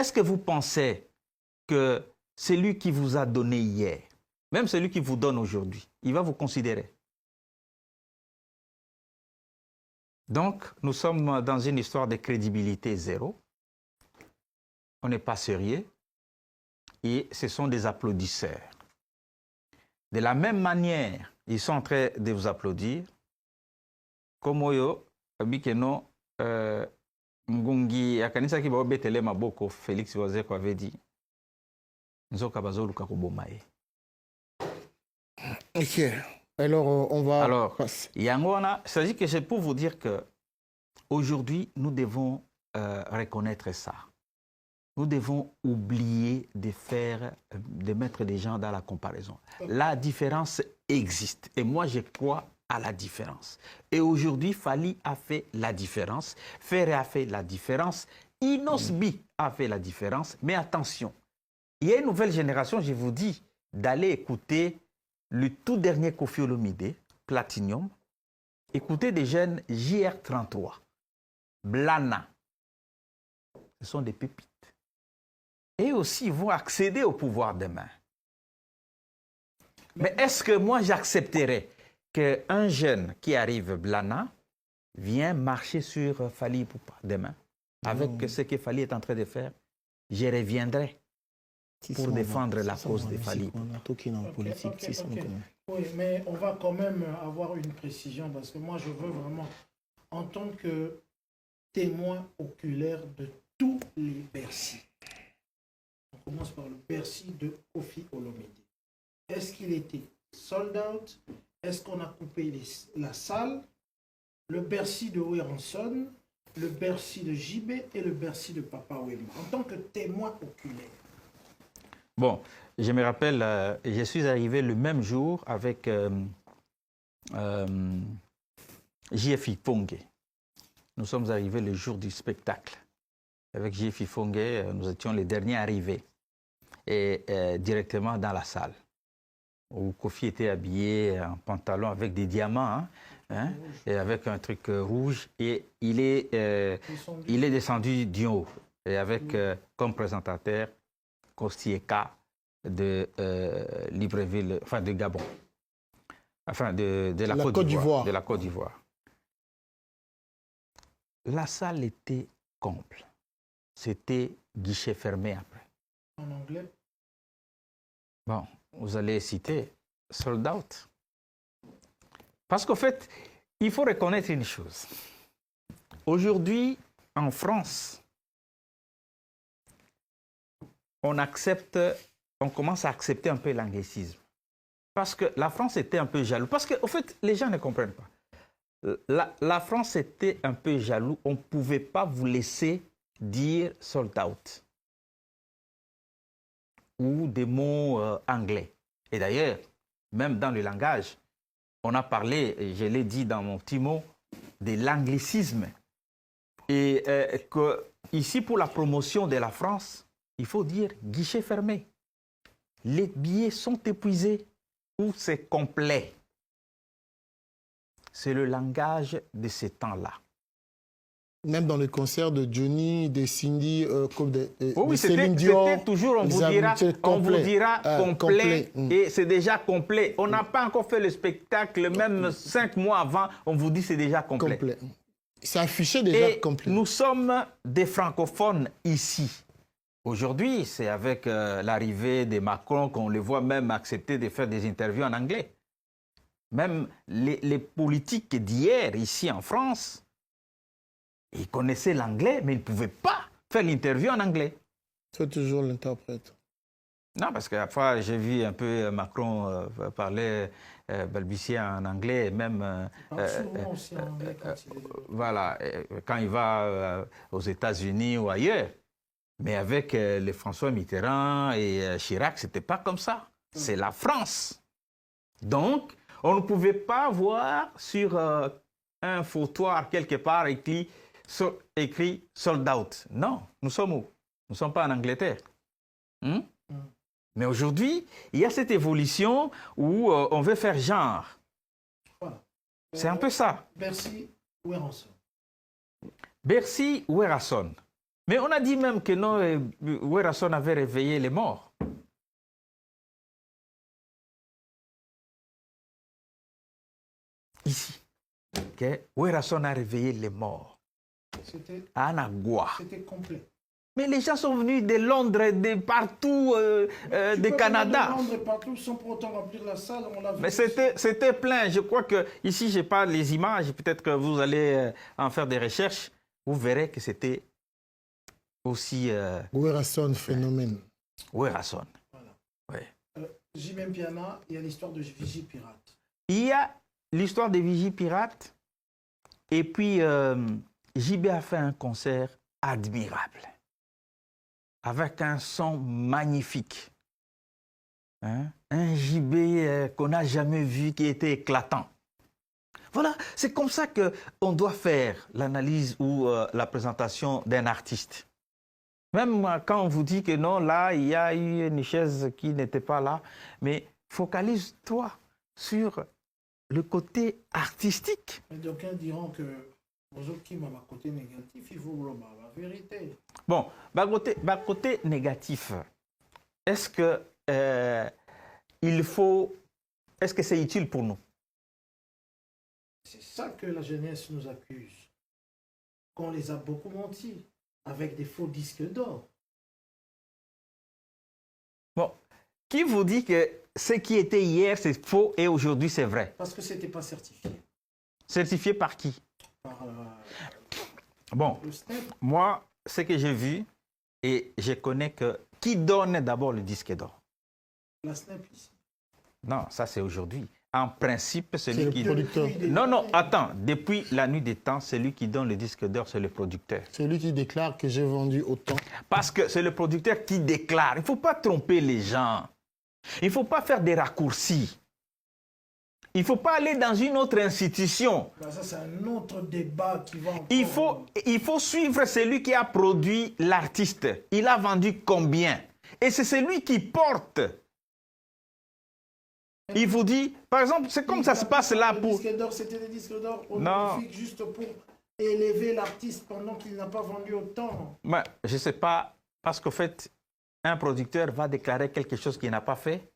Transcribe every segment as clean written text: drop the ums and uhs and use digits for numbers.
est-ce que vous pensez que celui qui vous a donné hier, même celui qui vous donne aujourd'hui, il va vous considérer? Donc, nous sommes dans une histoire de crédibilité zéro. On n'est pas sérieux et ce sont des applaudisseurs. De la même manière, ils sont en train de vous applaudir. Comme Oyo, Abikeno, Ngungi, Akanisa qui va obétele maboko, Félix Wazeko avait dit. Nzoka bazo luka kobomae. Ok. Alors, on va... Alors, Yangona, il s'agit que c'est pour vous dire que aujourd'hui, nous devons reconnaître ça. Nous devons oublier de mettre les gens dans la comparaison. La différence existe. Et moi, je crois à la différence. Et aujourd'hui, Fally a fait la différence. Ferré a fait la différence. Inosbi a fait la différence. Mais attention, il y a une nouvelle génération, je vous dis, d'aller écouter le tout dernier Koffi Olomide, Platinum. Écoutez des jeunes JR33, Blana. Ce sont des pépites. Et aussi, ils vont accéder au pouvoir demain. Mais est-ce que moi, j'accepterais qu'un jeune qui arrive, Blana, vienne marcher sur Fally Ipupa demain? Avec ce que Fally est en train de faire, je reviendrai pour défendre la cause de Fally. Oui, mais on va quand même avoir une précision parce que moi, je veux vraiment, en tant que témoin oculaire de tous les Bercy, on commence par le Bercy de Koffi Olomide. Est-ce qu'il était sold out? Est-ce qu'on a coupé la salle? Le Bercy de Werrason, le Bercy de JB et le Bercy de Papa Wemba, en tant que témoin oculaire. Bon, je me rappelle, je suis arrivé le même jour avec JF Ifongue. Nous sommes arrivés le jour du spectacle. Avec JF Ifongue, nous étions les derniers arrivés. Et directement dans la salle, où Koffi était habillé en pantalon avec des diamants, et avec un truc rouge. Et il est descendu du haut, et avec comme présentateur Kostieka de Libreville, enfin de Gabon, enfin de la Côte d'Ivoire. De la Côte d'Ivoire. La salle était comble. C'était guichet fermé après. En anglais? Bon, vous allez citer sold out. Parce qu'en fait, il faut reconnaître une chose. Aujourd'hui, en France, on commence à accepter un peu l'anglicisme. Parce que la France était un peu jaloux. Parce qu'en fait, les gens ne comprennent pas. La France était un peu jaloux. On ne pouvait pas vous laisser dire sold out. Ou des mots anglais. Et d'ailleurs, même dans le langage, on a parlé, et je l'ai dit dans mon petit mot, de l'anglicisme. Et que ici, pour la promotion de la France, il faut dire guichet fermé. Les billets sont épuisés ou c'est complet. C'est le langage de ces temps-là. Même dans les concerts de Johnny, de Cindy, oui, c'était toujours, on vous dira complet. Et c'est déjà complet. On n'a pas encore fait le spectacle, même 5 mois avant, on vous dit c'est déjà complet. C'est affiché déjà complet. Nous sommes des francophones ici. Aujourd'hui, c'est avec l'arrivée de Macron qu'on les voit même accepter de faire des interviews en anglais. Même les politiques d'hier, ici en France, ils connaissaient l'anglais, mais ils ne pouvaient pas faire l'interview en anglais. C'est toujours l'interprète. Non, parce qu'à fois, j'ai vu un peu Macron parler, balbutier en anglais, et même... aussi en anglais voilà, quand il va aux États-Unis ou ailleurs. Mais avec les François Mitterrand et Chirac, ce n'était pas comme ça. C'est la France. Donc, on ne pouvait pas voir sur un fautoir quelque part écrit sold out. Non, nous sommes où? Nous ne sommes pas en Angleterre. Mais aujourd'hui, il y a cette évolution où on veut faire genre. Voilà. C'est un peu ça. Bercy ou Werrason? Bercy ou Werrason. Mais on a dit même que non, Werrason avait réveillé les morts. Ici, okay? Werrason a réveillé les morts. À Anagua. C'était complet. Mais les gens sont venus de Londres, de partout, de Canada. De Londres et partout sans pour autant remplir la salle. On l'a vu. Mais c'était plein. Je crois que ici, je n'ai pas les images. Peut-être que vous allez en faire des recherches. Vous verrez que c'était aussi... Werrason, phénomène. Werrason. Voilà. Ouais. J.M. Piana, il y a l'histoire de Vigie Pirate. Il y a l'histoire de Vigie Pirate. Et puis, JB a fait un concert admirable. Avec un son magnifique. Hein? Un JB qu'on n'a jamais vu, qui était éclatant. Voilà, c'est comme ça qu'on doit faire l'analyse ou la présentation d'un artiste. Même quand on vous dit que non, là, il y a eu une chaise qui n'était pas là, mais focalise-toi sur le côté artistique. Mais d'aucuns diront que aux autres qui m'ont un côté négatif, il faut la vérité. Bon, côté négatif, est-ce que est-ce que c'est utile pour nous? C'est ça que la jeunesse nous accuse. Qu'on les a beaucoup menti avec des faux disques d'or. Bon, qui vous dit que ce qui était hier, c'est faux et aujourd'hui, c'est vrai? Parce que ce n'était pas certifié. Certifié par qui? Par bon, le SNEP. Moi, ce que j'ai vu, et je connais que... Qui donne d'abord le disque d'or? La SNEP ici. Non, ça c'est aujourd'hui. En principe, celui qui... producteur. Non, attends. Depuis la nuit des temps, celui qui donne le disque d'or, c'est le producteur. Celui qui déclare que j'ai vendu autant. Parce que c'est le producteur qui déclare. Il ne faut pas tromper les gens. Il ne faut pas faire des raccourcis. Il ne faut pas aller dans une autre institution. Ben ça, c'est un autre débat qui va encore... Il faut suivre celui qui a produit l'artiste. Il a vendu combien? Et c'est celui qui porte. Il vous dit, par exemple, c'est comme ça se passe là pour... C'était des disques d'or honorifiques juste pour élever l'artiste pendant qu'il n'a pas vendu autant. Mais, je ne sais pas, parce qu'en fait, un producteur va déclarer quelque chose qu'il n'a pas fait.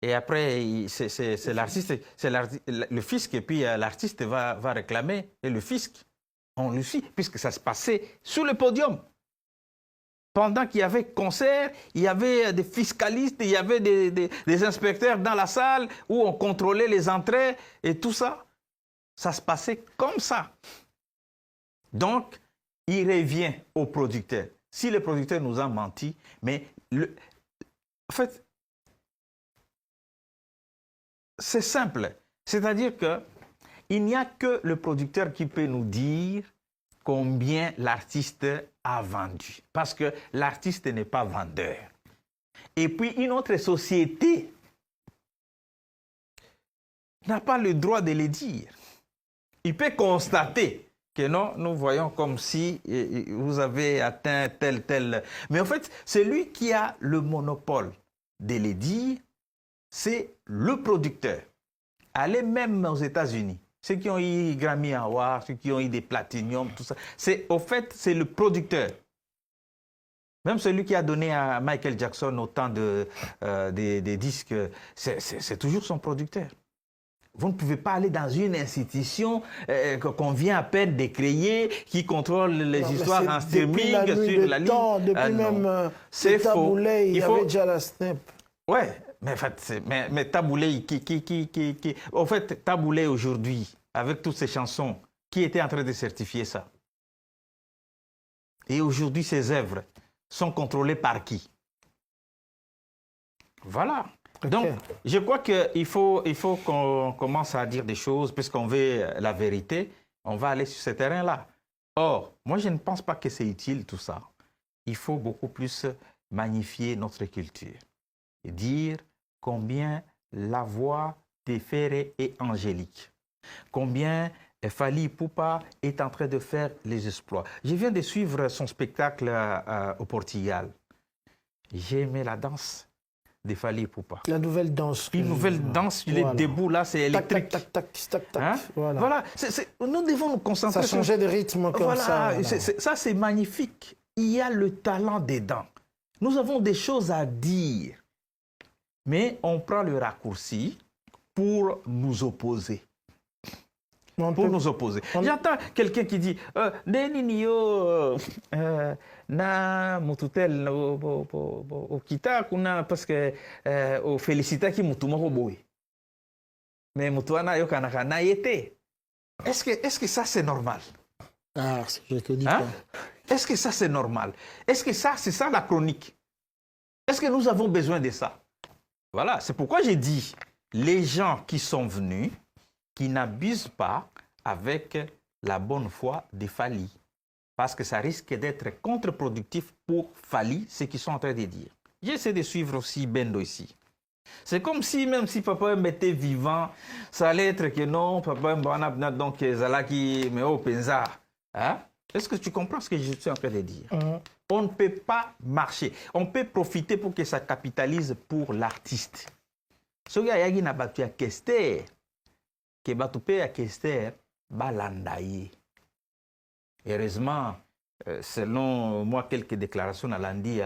Et après, c'est l'artiste, c'est le fisc, et puis l'artiste va réclamer. Et le fisc, on le suit, puisque ça se passait sous le podium. Pendant qu'il y avait concert, il y avait des fiscalistes, il y avait des inspecteurs dans la salle où on contrôlait les entrées et tout ça. Ça se passait comme ça. Donc, il revient au producteur. Si le producteur nous a menti, mais en fait, c'est simple. C'est-à-dire qu'il n'y a que le producteur qui peut nous dire combien l'artiste a vendu. Parce que l'artiste n'est pas vendeur. Et puis, une autre société n'a pas le droit de le dire. Il peut constater que non, nous voyons comme si vous avez atteint tel. Mais en fait, celui qui a le monopole de le dire, c'est le producteur. Allez même aux États-Unis. Ceux qui ont eu Grammy Awards, ceux qui ont eu des Platinum, tout ça. Au fait, c'est le producteur. Même celui qui a donné à Michael Jackson autant des disques, c'est toujours son producteur. Vous ne pouvez pas aller dans une institution qu'on vient à peine de créer, qui contrôle les histoires en streaming, sur la ligne. Depuis même c'est faux. Il y avait déjà la SNEP. Ouais. Mais en fait, mais Taboulé, au fait, Taboulé aujourd'hui, avec toutes ces chansons, qui était en train de certifier ça? Et aujourd'hui, ces œuvres sont contrôlées par qui? Voilà. Okay. Donc, je crois qu'il faut qu'on commence à dire des choses, puisqu'on veut la vérité, on va aller sur ce terrain-là. Or, moi, je ne pense pas que c'est utile tout ça. Il faut beaucoup plus magnifier notre culture et dire combien la voix de Ferré est angélique, combien Fally Ipupa est en train de faire les exploits. Je viens de suivre son spectacle au Portugal. J'ai aimé la danse de Fally Ipupa. La nouvelle danse. Une nouvelle danse, il est debout là, c'est électrique. Tac, tac, tac, tac, hein? Voilà. Nous devons nous concentrer. Ça changeait de rythme comme ça. Voilà. Ça, c'est magnifique. il y a le talent dedans. Nous avons des choses à dire. Mais on prend le raccourci pour nous opposer. Nous opposer. J'entends quelqu'un qui dit na mututel au kita kuna parce que au félicita qui mutuma boy. Mais mutuana yo kanaka na yete. Est-ce que ça c'est normal? Ah, je te dis pas. Est-ce que ça c'est normal? Est-ce que ça c'est ça la chronique? Est-ce que nous avons besoin de ça? Voilà, c'est pourquoi j'ai dit les gens qui sont venus, qui n'abusent pas avec la bonne foi de Fally. Parce que ça risque d'être contre-productif pour Fally, ce qu'ils sont en train de dire. J'essaie de suivre aussi Bendo ici. C'est comme si, même si Papa M était vivant, ça allait être que non, Papa M donc Zalaki, mais oh, Penza. Hein? Est-ce que tu comprends ce que je suis en train de dire? On ne peut pas marcher. On peut profiter pour que ça capitalise pour l'artiste. Ce gars qui n'a pas tué à Kester, qui va tuer à Kester, balandaye. Heureusement, selon moi, quelques déclarations à Landi,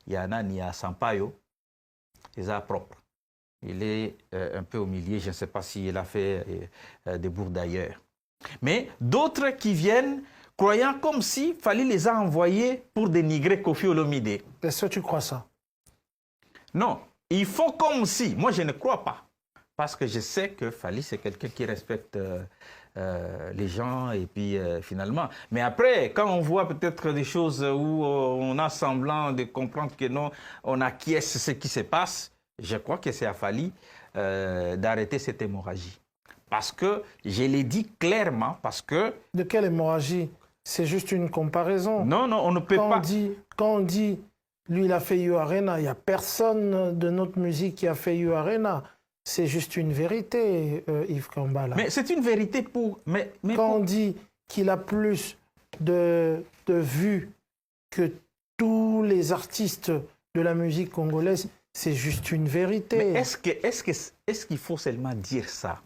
il y en a à Sampaio, ils sont propres. Il est un peu au milieu, je ne sais pas s'il a fait des bourdes d'ailleurs. Mais d'autres qui viennent, croyant comme si Fally les a envoyés pour dénigrer Koffi Olomide. Est-ce que tu crois ça? Non, ils font comme si. Moi, je ne crois pas. Parce que je sais que Fally, c'est quelqu'un qui respecte les gens et puis finalement. Mais après, quand on voit peut-être des choses où on a semblant de comprendre que non, on acquiesce ce qui se passe, je crois que c'est à Fally d'arrêter cette hémorragie. Parce que, je l'ai dit clairement, parce que... De quelle hémorragie? C'est juste une comparaison. Non, non, on ne peut pas... Quand on dit, lui, il a fait You Arena, il n'y a personne de notre musique qui a fait You Arena. C'est juste une vérité, Yves Kambala. Mais c'est une vérité pour... Mais quand on dit qu'il a plus de vues que tous les artistes de la musique congolaise, c'est juste une vérité. Mais est-ce qu'il faut seulement dire ça?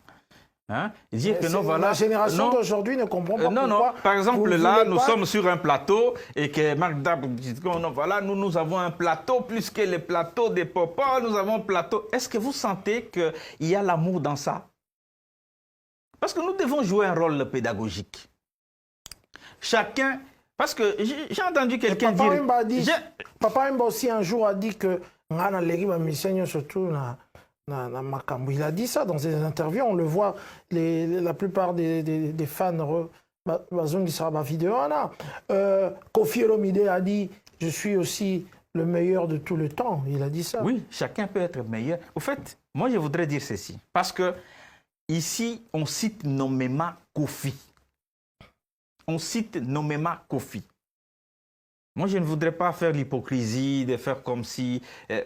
Hein? Dire que non, voilà, la génération d'aujourd'hui ne comprend pas pourquoi. Non, par exemple, là, nous sommes sur un plateau et que Marc Dab dit que non, voilà, nous avons un plateau plus que le plateau des Popas, nous avons un plateau. Est-ce que vous sentez qu'il y a l'amour dans ça? Parce que nous devons jouer un rôle pédagogique. Chacun, parce que j'ai entendu quelqu'un dire... Papa Mba aussi un jour a dit que surtout il a dit ça dans des interviews, on le voit, la plupart des fans vidéo. Koffi Olomide a dit je suis aussi le meilleur de tout le temps. Il a dit ça. Oui, chacun peut être meilleur. Au fait, moi je voudrais dire ceci. Parce que ici, on cite nommément Koffi. On cite nommément Koffi. Moi, je ne voudrais pas faire l'hypocrisie, de faire comme si...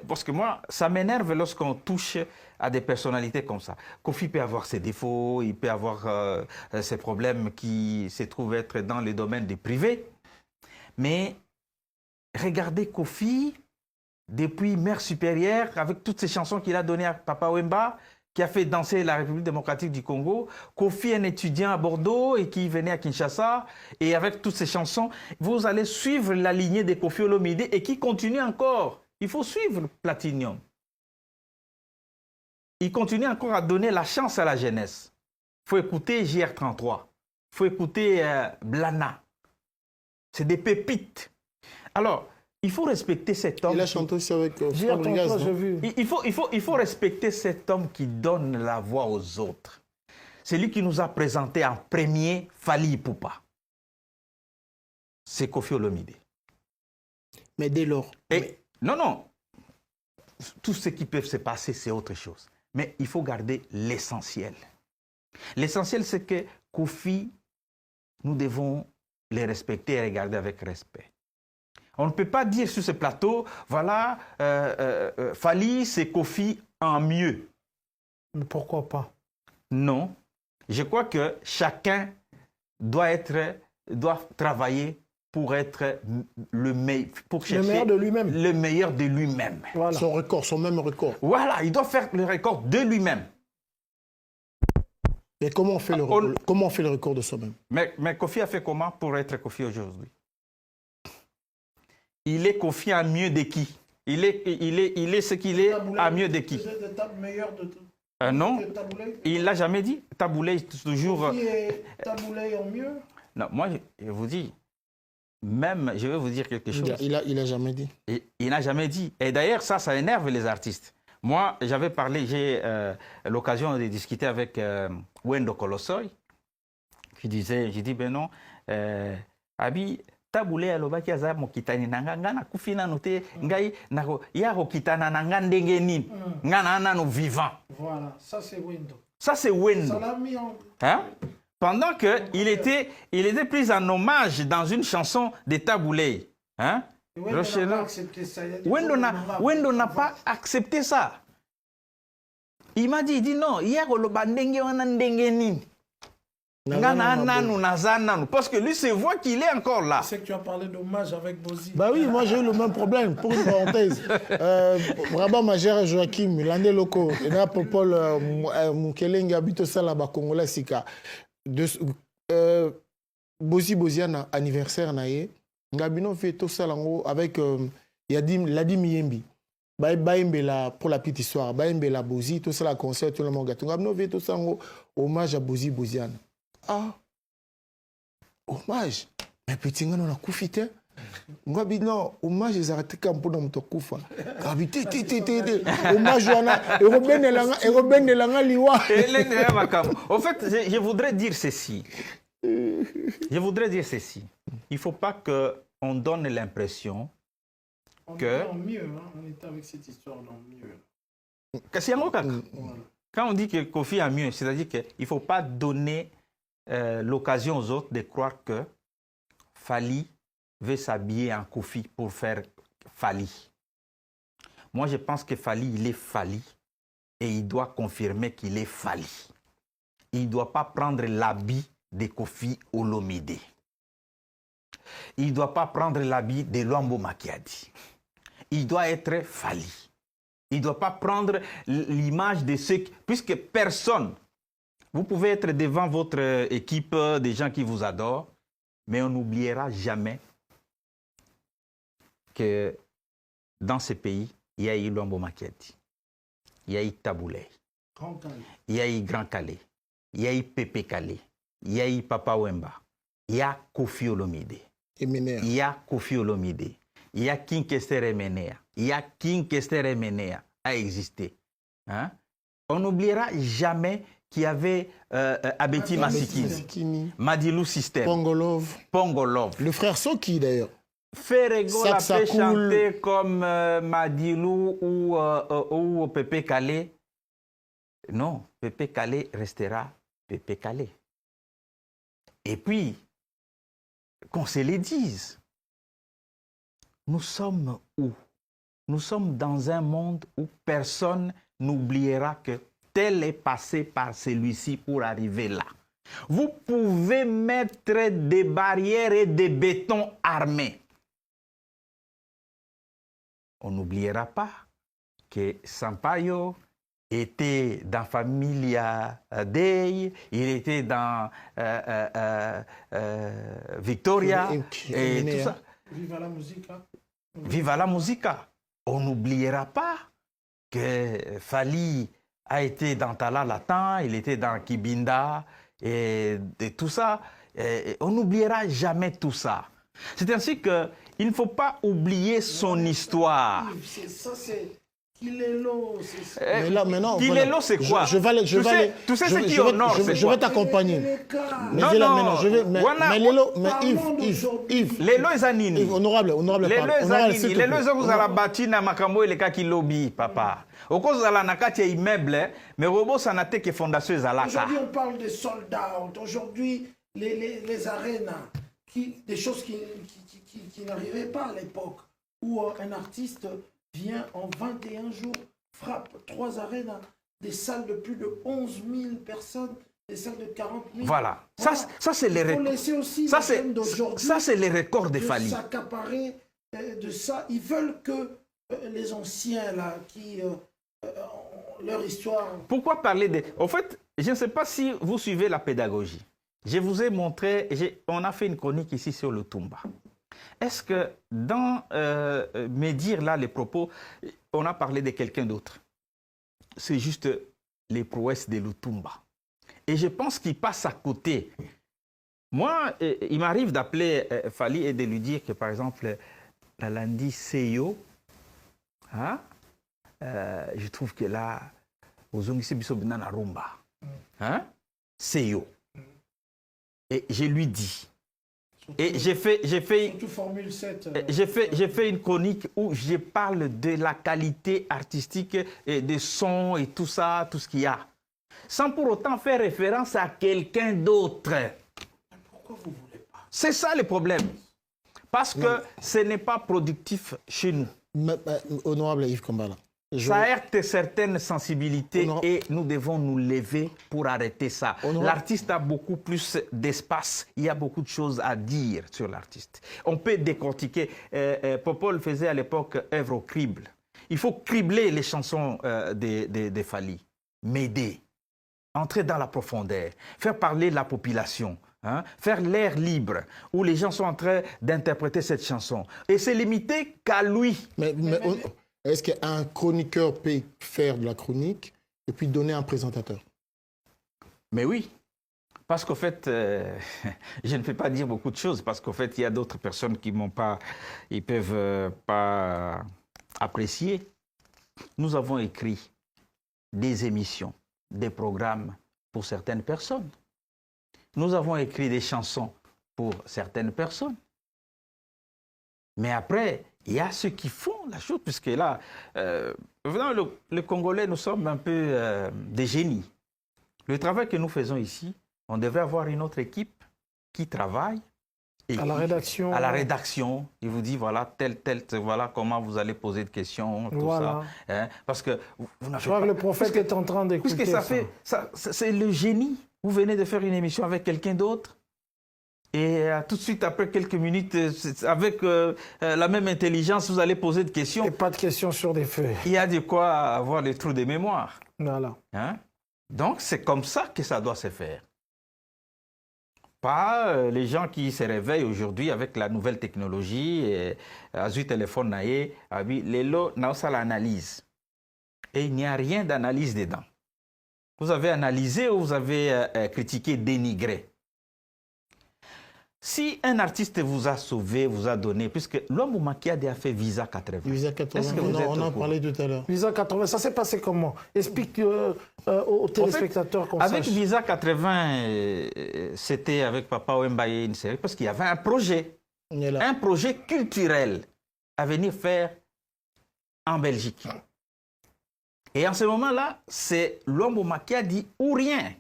parce que moi, ça m'énerve lorsqu'on touche à des personnalités comme ça. Koffi peut avoir ses défauts, il peut avoir ses problèmes qui se trouvent être dans le domaine des privés. Mais regardez Koffi, depuis Mère supérieure, avec toutes ces chansons qu'il a données à Papa Wemba, qui a fait danser la République démocratique du Congo, Koffi, un étudiant à Bordeaux et qui venait à Kinshasa, et avec toutes ces chansons, vous allez suivre la lignée de Koffi Olomide et qui continue encore. Il faut suivre Platinium. Il continue encore à donner la chance à la jeunesse. Il faut écouter JR33. Il faut écouter Blana. C'est des pépites. Alors, il faut respecter cet homme. Il a chanté aussi avec Fabregas. Il faut respecter cet homme qui donne la voix aux autres. C'est lui qui nous a présenté en premier Fally Ipupa. C'est Koffi Olomide. Mais dès lors... Non. Tout ce qui peut se passer, c'est autre chose. Mais il faut garder l'essentiel. L'essentiel, c'est que Koffi, nous devons les respecter et regarder avec respect. On ne peut pas dire sur ce plateau, voilà, Fally, c'est Koffi en mieux. Mais pourquoi pas? Non. Je crois que chacun doit travailler pour être le meilleur, pour chercher le meilleur de lui-même. Le meilleur de lui-même. Voilà. Son même record. Voilà, il doit faire le record de lui-même. Et comment on fait le record de soi-même? Mais Koffi a fait comment pour être Koffi aujourd'hui? il est Kofi à mieux de qui? Il est ce qu'il est à mieux de qui? Non, il ne l'a jamais dit. Taboulé toujours... Taboulé en mieux? Non, moi, je vous dis, même, je vais vous dire quelque chose. Il a jamais dit. Il n'a jamais dit. Et d'ailleurs, ça énerve les artistes. Moi, j'avais parlé, j'ai l'occasion de discuter avec Wendo Kolossoy, qui disait, j'ai dit, ben non, Abi, Taboulé alobaki aza mokitani nanga na kufina note ngai nako ya kokitana nanga ndenge nini ngana nanu vivant. Voilà, ça c'est Wendo. Ça c'est Wendo. Ça l'a mis en... Hein? Pendant que il était pris en hommage dans une chanson de Taboulé. Hein? Wendo n'a pas accepté ça. Il m'a dit, il dit non, hier oloba ndenge wana ndenge nini. Parce que lui se voit qu'il est encore là. C'est que tu as parlé d'hommage avec Bozi. Bah oui, moi j'ai eu le même problème. Pour une parenthèse, Rabat Majère Joachim, l'année loco, et là Paul Moukeleng habite au Salaba Congolais Sika. Boziana anniversaire naie. Ngabino fait tout ça avec Ladim Yembi. Baïmbela pour la petite histoire. Baïmbela Bozi, tout ça la concert, tout le monde gâteau. Ngabino fait tout ça hommage à Boziana. Ah, hommage. Mais petit gars, on a coufité. Moi, non, hommage, ils arrêtent quand pour nous kufa. Hommage, on a. Et Robin de Langa Liwa. En fait, je voudrais dire ceci. Il ne faut pas qu'on donne l'impression que. On est mieux, hein? On était avec cette histoire dans mieux. Quand on dit que Kofi a mieux, c'est-à-dire qu'il ne faut pas donner l'occasion aux autres de croire que Fally veut s'habiller en Kofi pour faire Fally. Moi, je pense que Fally, il est Fally et il doit confirmer qu'il est Fally. Il ne doit pas prendre l'habit de Kofi Olomide. Il ne doit pas prendre l'habit de Luambo Makiadi. Il doit être Fally. Il ne doit pas prendre l'image de ceux qui... Puisque personne... Vous pouvez être devant votre équipe, des gens qui vous adorent, mais on n'oubliera jamais que dans ce pays, il y a eu Luambo Makiadi, il y a eu Taboulé, il y a eu Grand Calais, il y a eu Pépé Calais, il y a eu Papa Wemba, il y a Kofi Olomide, il y a Kofi Olomide, il y a King Kester Emenea, il y a King Kester Emenea a existé. Hein? On n'oubliera jamais qu'il y avait Abeti Masikini, Madilou System, Pongolov. Le frère Soki d'ailleurs. Ferrego l'a fait chanter comme Madilou ou Pépé Calais. Non, Pépé Calais restera Pépé Calais. Et puis, qu'on se le dise, nous sommes où? Nous sommes dans un monde où personne n'oubliera que tel est passé par celui-ci pour arriver là. Vous pouvez mettre des barrières et des bétons armés. On n'oubliera pas que Sampaio était dans Familia Dei, il était dans Victoria et tout ça. Viva la musica. Viva la musica. On n'oubliera pas que Fally a été dans Tala Latin, il était dans Kibinda et tout ça. Et on n'oubliera jamais tout ça. C'est ainsi qu'il ne faut pas oublier son histoire. Ça, c'est Kilelo. Kilelo, c'est quoi? Tu sais ce qui honore, je vais t'accompagner. Non, Yves. Lelo Zanini. Honorable. Lelo Zala Batina Makambo et le Kakilobi, papa. Au cause de la nakati immeuble, mais robot sanate que fondation Zalaka. Aujourd'hui, on parle des soldats. Aujourd'hui, les arénas, des choses qui n'arrivaient pas à l'époque, où un artiste vient en 21 jours, frappe 3 arénas, des salles de plus de 11 000 personnes, des salles de 40 000. Voilà. Ça c'est les records. Ça, c'est les records de Fally. S'accaparer de ça. Ils veulent que les anciens, là, qui leur histoire... Pourquoi parler de... En fait, je ne sais pas si vous suivez la pédagogie. Je vous ai montré, on a fait une chronique ici sur le Tumba. Est-ce que dans mes dires là, les propos, on a parlé de quelqu'un d'autre? C'est juste les prouesses de Lutumba. Et je pense qu'il passe à côté. Moi, il m'arrive d'appeler Fally et de lui dire que, par exemple, la Landi Seyo, hein, je trouve que là, aux Ongisi Biso Binana Rumba, hein, Seyo. Et je lui dis. Et j'ai fait Formule 7, j'ai fait une chronique où je parle de la qualité artistique et des sons et tout ça, tout ce qu'il y a. Sans pour autant faire référence à quelqu'un d'autre. Pourquoi vous ne voulez pas? C'est ça le problème. Parce que ce n'est pas productif chez nous. Honorable Yves Kambala. Ça heurte certaines sensibilités et nous devons nous lever pour arrêter ça. L'artiste a beaucoup plus d'espace. Il y a beaucoup de choses à dire sur l'artiste. On peut décortiquer. Popol faisait à l'époque œuvre au crible. Il faut cribler les chansons des Fally. M'aider. Entrer dans la profondeur. Faire parler la population. Hein? Faire l'air libre où les gens sont en train d'interpréter cette chanson. Et c'est limité qu'à lui. Est-ce qu'un chroniqueur peut faire de la chronique et puis donner un présentateur? Mais oui. Parce qu'en fait, je ne peux pas dire beaucoup de choses parce qu'en fait, il y a d'autres personnes qui m'ont pas, ils peuvent pas apprécier. Nous avons écrit des émissions, des programmes pour certaines personnes. Nous avons écrit des chansons pour certaines personnes. Mais après, il y a ceux qui font la chose, puisque là, les Congolais, nous sommes un peu des génies. Le travail que nous faisons ici, on devrait avoir une autre équipe qui travaille. Et à la rédaction. À la rédaction. Il vous dit, voilà, voilà comment vous allez poser de questions, tout ça. Hein, parce que vous n'avez Je crois que le prophète est en train d'écouter puisque c'est le génie. Vous venez de faire une émission avec quelqu'un d'autre. Et tout de suite, après quelques minutes, avec la même intelligence, vous allez poser des questions. Et pas de questions sur des feuilles. Il y a de quoi avoir des trous de mémoire. Voilà. Hein? Donc, c'est comme ça que ça doit se faire. Pas les gens qui se réveillent aujourd'hui avec la nouvelle technologie, Azu téléphone naïe, Lelo n'a l'analyse. Et il n'y a rien d'analyse dedans. Vous avez analysé ou vous avez critiqué, dénigré. Si un artiste vous a sauvé, vous a donné, puisque l'homme Makiadi a fait Visa 80. Visa 80, on en parlait tout à l'heure. Visa 80, ça s'est passé comment? Explique aux téléspectateurs qu'on sache. Avec Visa 80, c'était avec Papa Wembaye une série, parce qu'il y avait un projet culturel à venir faire en Belgique. Et en ce moment-là, c'est l'homme Makiadi ou rien.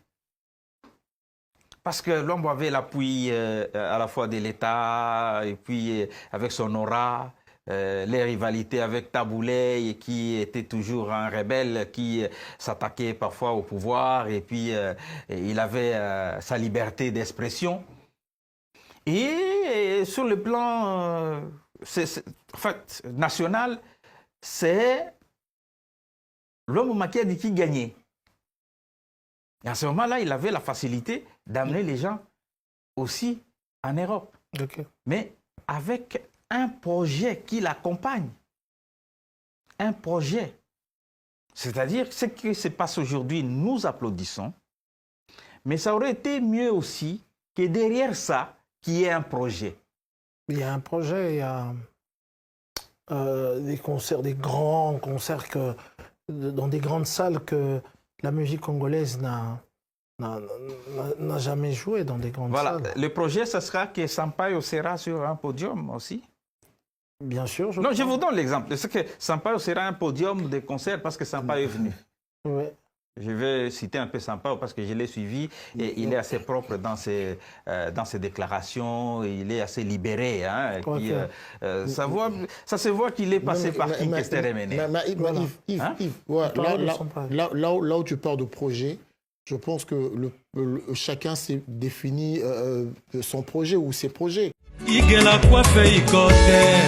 Parce que l'homme avait l'appui à la fois de l'État et puis avec son aura, les rivalités avec Taboulay qui était toujours un rebelle qui s'attaquait parfois au pouvoir et puis il avait sa liberté d'expression. Et sur le plan national, c'est l'homme Makiadi qui gagnait. Et à ce moment-là, il avait la facilité d'amener les gens aussi en Europe. Okay. Mais avec un projet qui l'accompagne. Un projet. C'est-à-dire, ce qui se passe aujourd'hui, nous applaudissons. Mais ça aurait été mieux aussi que derrière ça, qu'il y ait un projet. Il y a un projet, il y a des concerts, des grands concerts dans des grandes salles que la musique congolaise n'a jamais joué dans des grandes salles. Le projet, ce sera que Sampaio sera sur un podium aussi. Bien sûr. Je vous donne l'exemple. C'est que Sampaio sera un podium de concert parce que Sampaio est venu. Oui. Je vais citer un peu Sampaio parce que je l'ai suivi et il est assez propre dans ses déclarations, il est assez libéré. Hein, puis, ça se voit qu'il est passé par Kinkester Emene. Yves, là où tu parles de projet, je pense que chacun s'est défini son projet ou ses projets.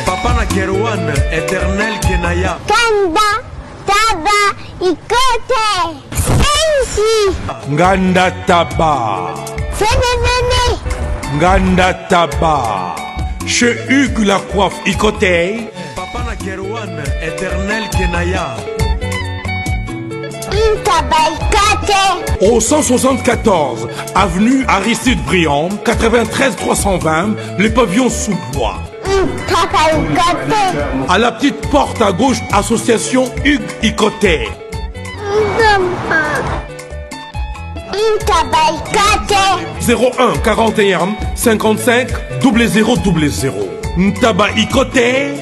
Papa na Kerouan, éternel Kenaya. Kanda, Taba, Ikote, Sensi. Nganda Taba. Fenenene. Nganda Taba. Chez Hugues la coiffe Icotey. Papa na Kerouan, éternel Kenaya. Au 174 avenue Aristide Briand, 93 320, les pavillons sous bois. À la petite porte à gauche, association Hugues Icotey. 01 41 55 0000. Ntaba Icotey.